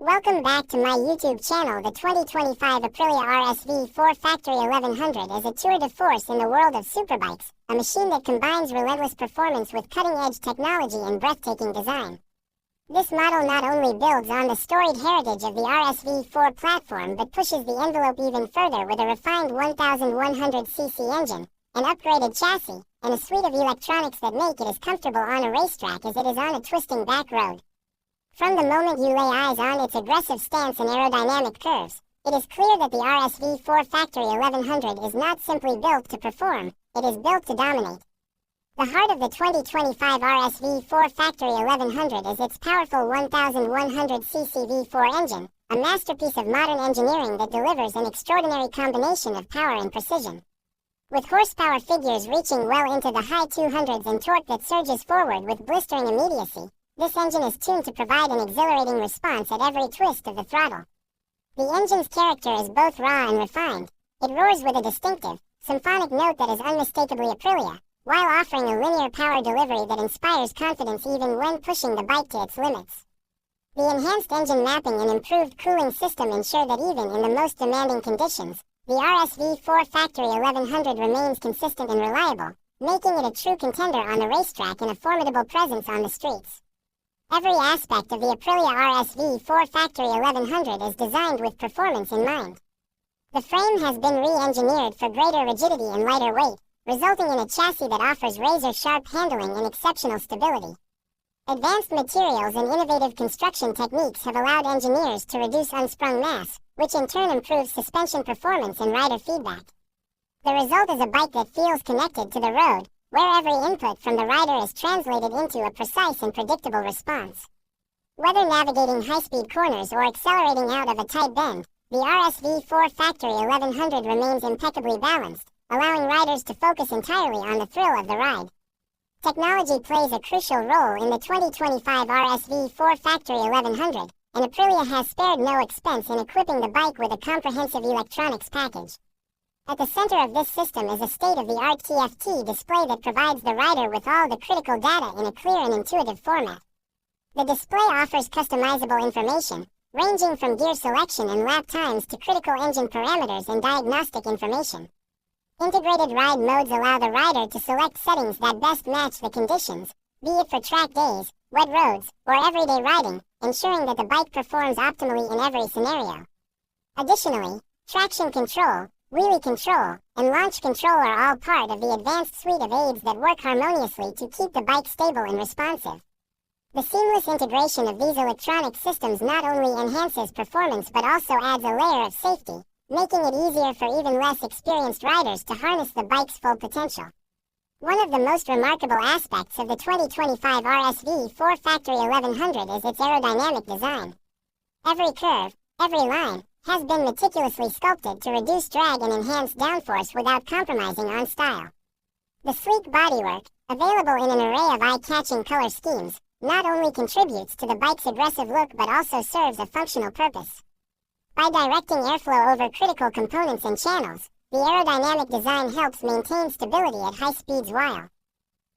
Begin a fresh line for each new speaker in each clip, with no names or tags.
Welcome back to my YouTube channel. The 2025 Aprilia RSV4 Factory 1100 is a tour de force in the world of superbikes, a machine that combines relentless performance with cutting-edge technology and breathtaking design. This model not only builds on the storied heritage of the RSV4 platform but pushes the envelope even further with a refined 1100cc engine, an upgraded chassis, and a suite of electronics that make it as comfortable on a racetrack as it is on a twisting back road. From the moment you lay eyes on its aggressive stance and aerodynamic curves, it is clear that the RSV4 Factory 1100 is not simply built to perform, it is built to dominate. The heart of the 2025 RSV4 Factory 1100 is its powerful 1100cc V4 engine, a masterpiece of modern engineering that delivers an extraordinary combination of power and precision. With horsepower figures reaching well into the high 200s and torque that surges forward with blistering immediacy, this engine is tuned to provide an exhilarating response at every twist of the throttle. The engine's character is both raw and refined. It roars with a distinctive, symphonic note that is unmistakably Aprilia, while offering a linear power delivery that inspires confidence even when pushing the bike to its limits. The enhanced engine mapping and improved cooling system ensure that even in the most demanding conditions, the RSV4 Factory 1100 remains consistent and reliable, making it a true contender on the racetrack and a formidable presence on the streets. Every aspect of the Aprilia RSV4 Factory 1100 is designed with performance in mind. The frame has been re-engineered for greater rigidity and lighter weight, resulting in a chassis that offers razor-sharp handling and exceptional stability. Advanced materials and innovative construction techniques have allowed engineers to reduce unsprung mass, which in turn improves suspension performance and rider feedback. The result is a bike that feels connected to the road, where every input from the rider is translated into a precise and predictable response. Whether navigating high-speed corners or accelerating out of a tight bend, the RSV4 Factory 1100 remains impeccably balanced, allowing riders to focus entirely on the thrill of the ride. Technology plays a crucial role in the 2025 RSV4 Factory 1100, and Aprilia has spared no expense in equipping the bike with a comprehensive electronics package. At the center of this system is a state-of-the-art TFT display that provides the rider with all the critical data in a clear and intuitive format. The display offers customizable information, ranging from gear selection and lap times to critical engine parameters and diagnostic information. Integrated ride modes allow the rider to select settings that best match the conditions, be it for track days, wet roads, or everyday riding, ensuring that the bike performs optimally in every scenario. Additionally, traction control, wheelie control, and launch control are all part of the advanced suite of aids that work harmoniously to keep the bike stable and responsive. The seamless integration of these electronic systems not only enhances performance but also adds a layer of safety, making it easier for even less experienced riders to harness the bike's full potential. One of the most remarkable aspects of the 2025 RSV4 Factory 1100 is its aerodynamic design. Every curve, every line, has been meticulously sculpted to reduce drag and enhance downforce without compromising on style. The sleek bodywork, available in an array of eye-catching color schemes, not only contributes to the bike's aggressive look but also serves a functional purpose. By directing airflow over critical components and channels, the aerodynamic design helps maintain stability at high speeds while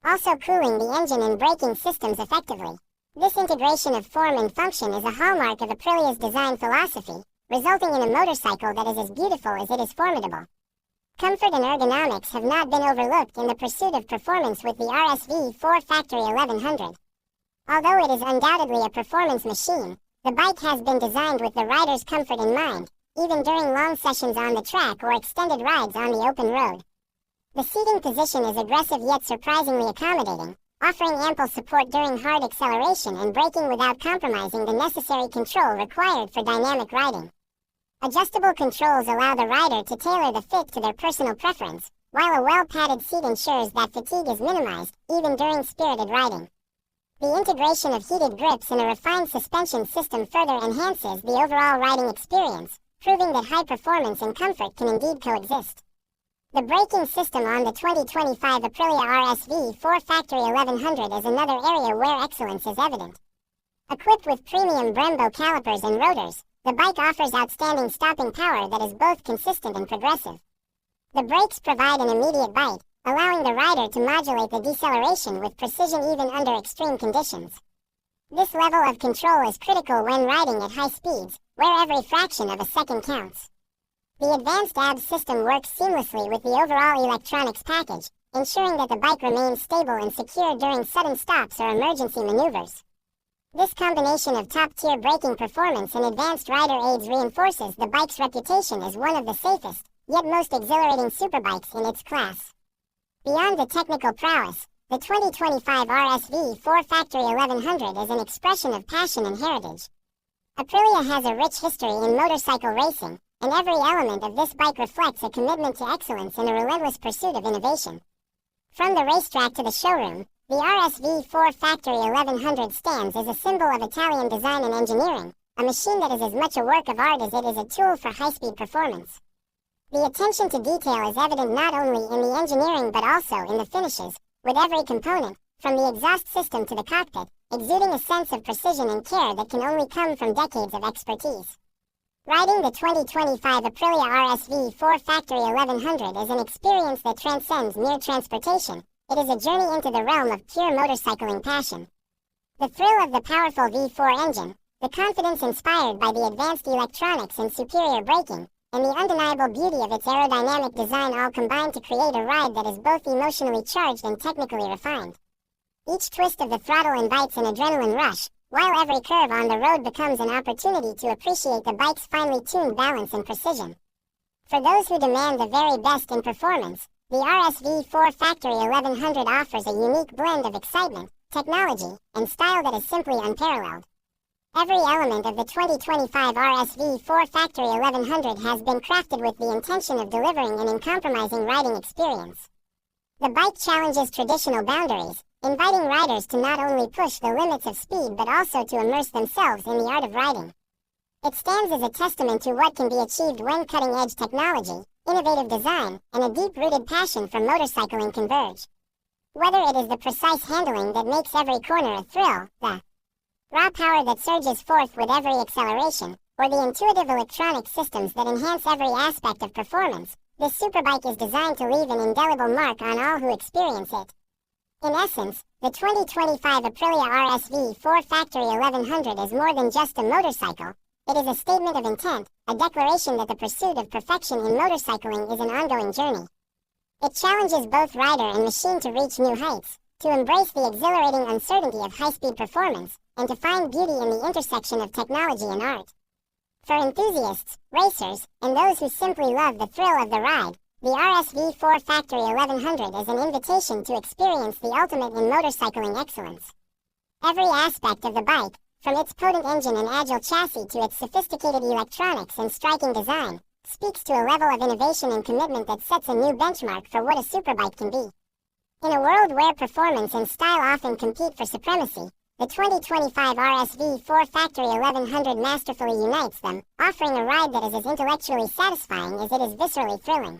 also cooling the engine and braking systems effectively. This integration of form and function is a hallmark of Aprilia's design philosophy, resulting in a motorcycle that is as beautiful as it is formidable. Comfort and ergonomics have not been overlooked in the pursuit of performance with the RSV4 Factory 1100. Although it is undoubtedly a performance machine, the bike has been designed with the rider's comfort in mind, even during long sessions on the track or extended rides on the open road. The seating position is aggressive yet surprisingly accommodating, offering ample support during hard acceleration and braking without compromising the necessary control required for dynamic riding. Adjustable controls allow the rider to tailor the fit to their personal preference, while a well-padded seat ensures that fatigue is minimized, even during spirited riding. The integration of heated grips and a refined suspension system further enhances the overall riding experience, proving that high performance and comfort can indeed coexist. The braking system on the 2025 Aprilia RSV4 Factory 1100 is another area where excellence is evident. Equipped with premium Brembo calipers and rotors, the bike offers outstanding stopping power that is both consistent and progressive. The brakes provide an immediate bite, allowing the rider to modulate the deceleration with precision even under extreme conditions. This level of control is critical when riding at high speeds, where every fraction of a second counts. The advanced ABS system works seamlessly with the overall electronics package, ensuring that the bike remains stable and secure during sudden stops or emergency maneuvers. This combination of top-tier braking performance and advanced rider aids reinforces the bike's reputation as one of the safest, yet most exhilarating superbikes in its class. Beyond the technical prowess, the 2025 RSV4 Factory 1100 is an expression of passion and heritage. Aprilia has a rich history in motorcycle racing, and every element of this bike reflects a commitment to excellence and a relentless pursuit of innovation. From the racetrack to the showroom, the RSV4 Factory 1100 stands as a symbol of Italian design and engineering, a machine that is as much a work of art as it is a tool for high-speed performance. The attention to detail is evident not only in the engineering but also in the finishes, with every component, from the exhaust system to the cockpit, exuding a sense of precision and care that can only come from decades of expertise. Riding the 2025 Aprilia RSV4 Factory 1100 is an experience that transcends mere transportation. It is a journey into the realm of pure motorcycling passion. The thrill of the powerful V4 engine, the confidence inspired by the advanced electronics and superior braking, and the undeniable beauty of its aerodynamic design all combine to create a ride that is both emotionally charged and technically refined. Each twist of the throttle invites an adrenaline rush, while every curve on the road becomes an opportunity to appreciate the bike's finely tuned balance and precision. For those who demand the very best in performance, the RSV4 Factory 1100 offers a unique blend of excitement, technology, and style that is simply unparalleled. Every element of the 2025 RSV4 Factory 1100 has been crafted with the intention of delivering an uncompromising riding experience. The bike challenges traditional boundaries, inviting riders to not only push the limits of speed but also to immerse themselves in the art of riding. It stands as a testament to what can be achieved when cutting-edge technology, innovative design, and a deep-rooted passion for motorcycling converge. Whether it is the precise handling that makes every corner a thrill, the raw power that surges forth with every acceleration, or the intuitive electronic systems that enhance every aspect of performance, this superbike is designed to leave an indelible mark on all who experience it. In essence, the 2025 Aprilia RSV4 Factory 1100 is more than just a motorcycle. It is a statement of intent, a declaration that the pursuit of perfection in motorcycling is an ongoing journey. It challenges both rider and machine to reach new heights, to embrace the exhilarating uncertainty of high-speed performance, and to find beauty in the intersection of technology and art. For enthusiasts, racers, and those who simply love the thrill of the ride, the RSV4 Factory 1100 is an invitation to experience the ultimate in motorcycling excellence. Every aspect of the bike, from its potent engine and agile chassis to its sophisticated electronics and striking design, speaks to a level of innovation and commitment that sets a new benchmark for what a superbike can be. In a world where performance and style often compete for supremacy, the 2025 RSV4 Factory 1100 masterfully unites them, offering a ride that is as intellectually satisfying as it is viscerally thrilling.